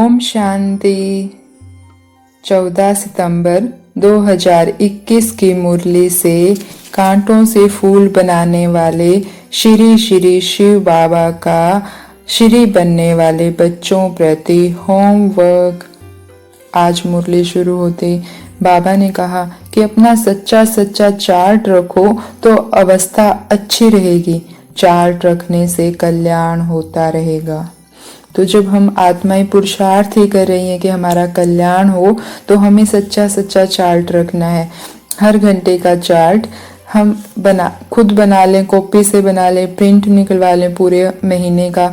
ओम शांति। 14 सितंबर 2021 की मुरली से कांटों से फूल बनाने वाले श्री श्री शिव बाबा का श्री बनने वाले बच्चों प्रति होमवर्क। आज मुरली शुरू होते बाबा ने कहा कि अपना सच्चा सच्चा चार्ट रखो तो अवस्था अच्छी रहेगी। चार्ट रखने से कल्याण होता रहेगा। तो जब हम आत्माएं पुरुषार्थ ही कर रही हैं कि हमारा कल्याण हो, तो हमें सच्चा सच्चा चार्ट रखना है। हर घंटे का चार्ट हम खुद बना लें, कॉपी से बना लें, प्रिंट निकलवा लें पूरे महीने का,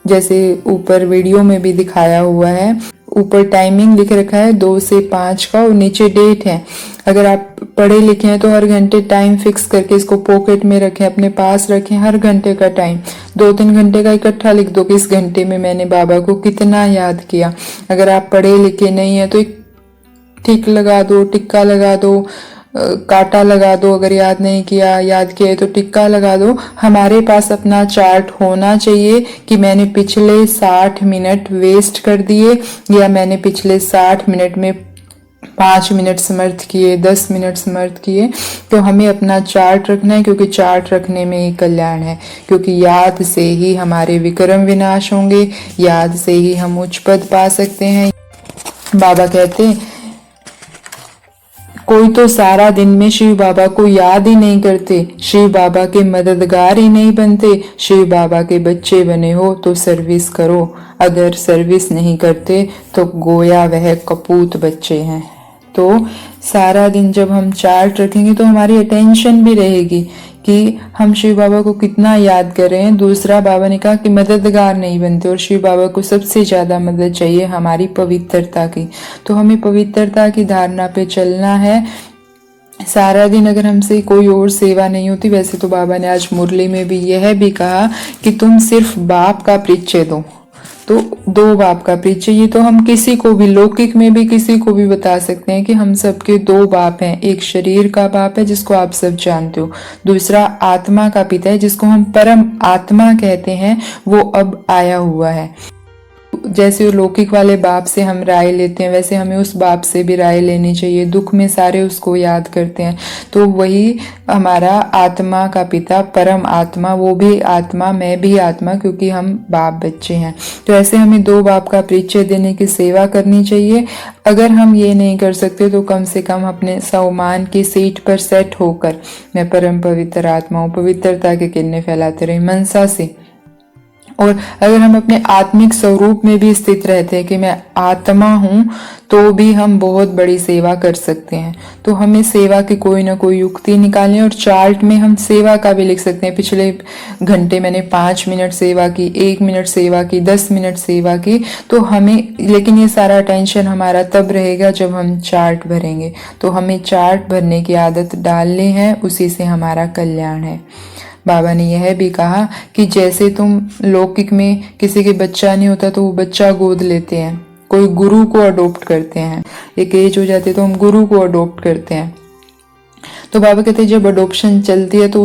जैसे ऊपर वीडियो में भी दिखाया हुआ है। ऊपर टाइमिंग लिख रखा है 2 से 5 का और नीचे डेट है। अगर आप पढ़े लिखे हैं तो हर घंटे टाइम फिक्स करके इसको पॉकेट में रखें, अपने पास रखें। हर घंटे का टाइम 2-3 घंटे का इकट्ठा लिख दो कि इस घंटे में मैंने बाबा को कितना याद किया। अगर आप पढ़े लिखे नहीं है तो एक टिक लगा दो, टिक्का लगा दो, काटा लगा दो। अगर याद नहीं किया, याद किया है तो टिक्का लगा दो। हमारे पास अपना चार्ट होना चाहिए कि मैंने पिछले 60 मिनट वेस्ट कर दिए या मैंने पिछले 60 मिनट में 5 मिनट समर्थ किए, 10 मिनट समर्थ किए। तो हमें अपना चार्ट रखना है, क्योंकि चार्ट रखने में ही कल्याण है। क्योंकि याद से ही हमारे विक्रम विनाश होंगे, याद से ही हम उच्च पद पा सकते हैं। बाबा कहते हैं कोई तो सारा दिन में शिव बाबा को याद ही नहीं करते, शिव बाबा के मददगार ही नहीं बनते। शिव बाबा के बच्चे बने हो तो सर्विस करो, अगर सर्विस नहीं करते तो गोया वह कपूत बच्चे हैं। तो सारा दिन जब हम चार्ट रखेंगे तो हमारी अटेंशन भी रहेगी कि हम शिव बाबा को कितना याद कर रहे हैं। दूसरा, बाबा ने कहा कि मददगार नहीं बनते, और शिव बाबा को सबसे ज्यादा मदद चाहिए हमारी पवित्रता की। तो हमें पवित्रता की धारणा पे चलना है। सारा दिन अगर हमसे कोई और सेवा नहीं होती, वैसे तो बाबा ने आज मुरली में भी यह भी कहा कि तुम सिर्फ बाप का परिचय दो। तो 2 बाप का परिचय, ये तो हम किसी को भी, लौकिक में भी किसी को भी बता सकते हैं कि हम सबके 2 बाप हैं। एक शरीर का बाप है जिसको आप सब जानते हो, दूसरा आत्मा का पिता है जिसको हम परम आत्मा कहते हैं, वो अब आया हुआ है। जैसे लौकिक वाले बाप से हम राय लेते हैं, वैसे हमें उस बाप से भी राय लेनी चाहिए। दुख में सारे उसको याद करते हैं। तो वही हमारा आत्मा का पिता, परम आत्मा, वो भी आत्मा, मैं भी आत्मा, क्योंकि हम बाप बच्चे हैं। तो ऐसे हमें 2 बाप का परिचय देने की सेवा करनी चाहिए। अगर हम ये नहीं कर सकते तो कम से कम अपने सम्मान की सीट पर सेट होकर मैं परम पवित्र आत्मा हूँ, पवित्रता के किरणें फैलाते रहे मनसा से। और अगर हम अपने आत्मिक स्वरूप में भी स्थित रहते हैं कि मैं आत्मा हूं, तो भी हम बहुत बड़ी सेवा कर सकते हैं। तो हमें सेवा की कोई ना कोई युक्ति निकालनी, और चार्ट में हम सेवा का भी लिख सकते हैं। पिछले घंटे मैंने 5 मिनट सेवा की, 1 मिनट सेवा की, 10 मिनट सेवा की। तो हमें, लेकिन ये सारा टेंशन हमारा तब रहेगा जब हम चार्ट भरेंगे। तो हमें चार्ट भरने की आदत डालनी है, उसी से हमारा कल्याण है। बाबा ने यह भी कहा कि जैसे तुम लौकिक में किसी के बच्चा नहीं होता तो वो बच्चा गोद लेते हैं, कोई गुरु को अडॉप्ट करते हैं, एक एज हो जाती है तो हम गुरु को अडॉप्ट करते हैं। तो बाबा कहते हैं जब अडॉप्शन चलती है तो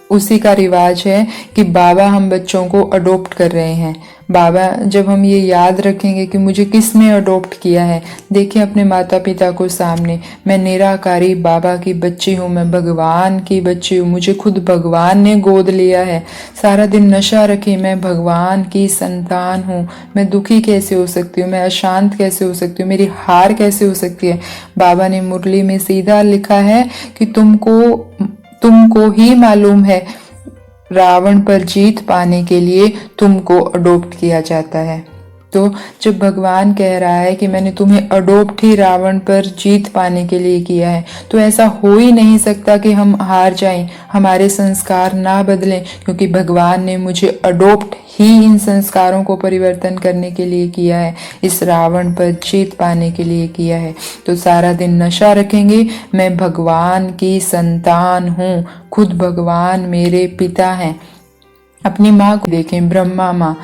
उसी का रिवाज है कि बाबा हम बच्चों को अडॉप्ट कर रहे हैं। बाबा, जब हम ये याद रखेंगे कि मुझे किसने अडॉप्ट किया है, देखिए अपने माता पिता को सामने, मैं निराकारी बाबा की बच्ची हूँ, मैं भगवान की बच्ची हूँ, मुझे खुद भगवान ने गोद लिया है। सारा दिन नशा रखे मैं भगवान की संतान हूँ, मैं दुखी कैसे हो सकती हूँ, मैं अशांत कैसे हो सकती हूँ, मेरी हार कैसे हो सकती है। बाबा ने मुरली में सीधा लिखा है कि तुमको ही मालूम है, रावण पर जीत पाने के लिए तुमको अडॉप्ट किया जाता है। तो जब भगवान कह रहा है कि मैंने तुम्हें अडॉप्ट ही रावण पर जीत पाने के लिए किया है, तो ऐसा हो ही नहीं सकता कि हम हार जाएं, हमारे संस्कार ना बदलें, क्योंकि भगवान ने मुझे अडॉप्ट ही इन संस्कारों को परिवर्तन करने के लिए किया है, इस रावण पर जीत पाने के लिए किया है। तो सारा दिन नशा रखेंगे, मैं भगवान की संतान हूँ, खुद भगवान मेरे पिता हैं। अपनी माँ को देखें, ब्रह्मा माँ,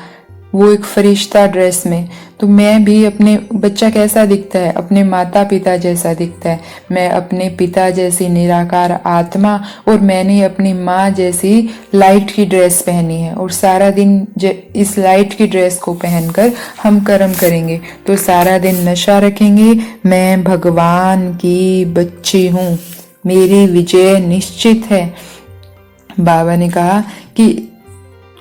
वो एक फरिश्ता ड्रेस में। तो मैं भी अपने बच्चा कैसा दिखता है, अपने माता पिता जैसा दिखता है। मैं अपने पिता जैसी निराकार आत्मा और मैंने अपनी माँ जैसी लाइट की ड्रेस पहनी है, और सारा दिन इस लाइट की ड्रेस को पहनकर हम कर्म करेंगे। तो सारा दिन नशा रखेंगे, मैं भगवान की बच्ची हूँ, मेरी विजय निश्चित है। बाबा ने कहा कि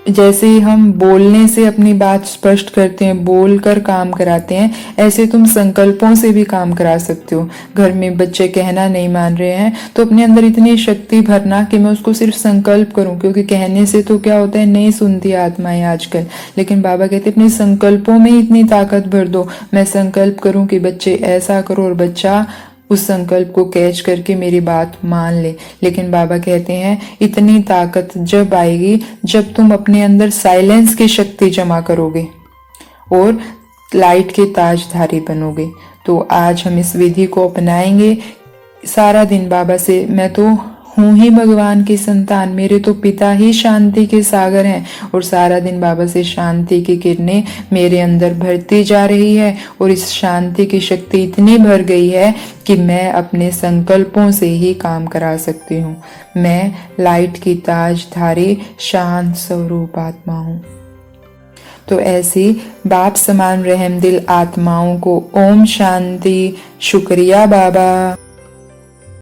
जैसे हम बोलने से अपनी बात स्पष्ट करते हैं, बोलकर काम कराते हैं, ऐसे तुम संकल्पों से भी काम करा सकते हो। घर में बच्चे कहना नहीं मान रहे हैं तो अपने अंदर इतनी शक्ति भरना कि मैं उसको सिर्फ संकल्प करूं, क्योंकि कहने से तो क्या होता है, नहीं सुनती आत्माएं आजकल। लेकिन बाबा कहते अपने संकल्पों में इतनी ताकत भर दो, मैं संकल्प करूं कि बच्चे ऐसा करो, और बच्चा उस संकल्प को कैच करके मेरी बात मान ले। लेकिन बाबा कहते हैं इतनी ताकत जब आएगी जब तुम अपने अंदर साइलेंस की शक्ति जमा करोगे और लाइट के ताजधारी बनोगे। तो आज हम इस विधि को अपनाएंगे। सारा दिन बाबा से, मैं तो हूँ ही भगवान की संतान, मेरे तो पिता ही शांति के सागर हैं, और सारा दिन बाबा से शांति की किरणें मेरे अंदर भरती जा रही है, और इस शांति की शक्ति इतनी भर गई है कि मैं अपने संकल्पों से ही काम करा सकती हूँ। मैं लाइट की ताजधारी शांत स्वरूप आत्मा हूँ। तो ऐसी बाप समान रहमदिल आत्माओं को ओम शांति। शुक्रिया बाबा।